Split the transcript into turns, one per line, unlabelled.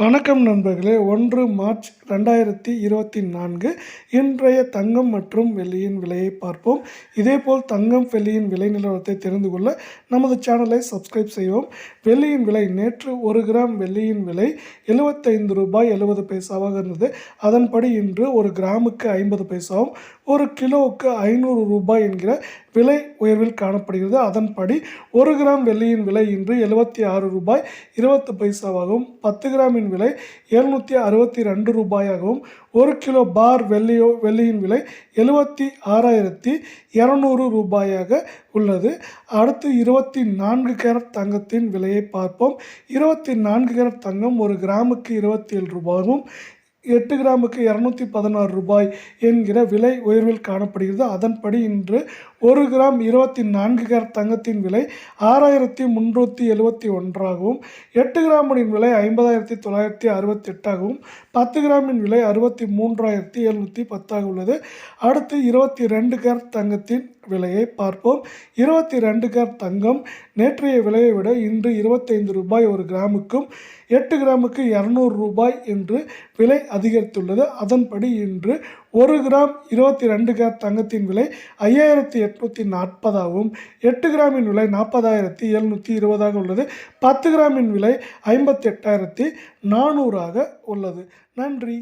வணக்கம் நண்பர்களே. 1 மார்ச் 2024 இன்றைய தங்கம் மற்றும் வெள்ளியின் விலையை பார்ப்போம். இதேபோல் தங்கம் வெள்ளியின் விலை நிலவரத்தை தெரிந்து கொள்ள நமது சேனலை சப்ஸ்கிரைப் செய்வோம். வெள்ளியின் விலை நேற்று 1 கிராம் வெள்ளியின் விலை ₹75.70 இருந்தது. அதன்படி இன்று 1 கிராமுக்கு 50 பைசாவும் 1 கிலோவுக்கு ₹500 என்கிற விலை உயர்வில் காணப்படுகிறது. அதன்படி 1 கிராம் வெள்ளியின் விலை இன்று ₹76.20 10 கிராமின் விலை ₹762 1 கிலோ பார் வெள்ளியின் விலை ₹76,200 உள்ளது. அடுத்து 24 கேரட் தங்கத்தின் விலையை பார்ப்போம். 24 கேரட் தங்கம் 1 கிராமுக்கு ₹27 8 கிராமுக்கு ₹216 என்கிற விலை உயர்வில் காணப்படுகிறது. அதன்படி இன்று 1 கிராம் 24 கேரட் தங்கத்தின் விலை ₹6,371 8 கிராமின் விலை ₹50,968 10 கிராமின் விலை ₹63,710 உள்ளது. அடுத்து 22 கேரட் தங்கத்தின் விலையை பார்ப்போம். 22 கேரட் தங்கம் நேற்றைய விலையை விட இன்று ₹25 1 கிராமுக்கும் 8 கிராமுக்கு ₹200 என்று விலை அதிகரித்துள்ளது. அதன்படி இன்று 1 கிராம் 22 கேரட் தங்கத்தின் விலை ₹5,840 8 கிராமின் விலை ₹40,720 உள்ளது. 10 கிராமின் விலை ₹58,400 உள்ளது. நன்றி.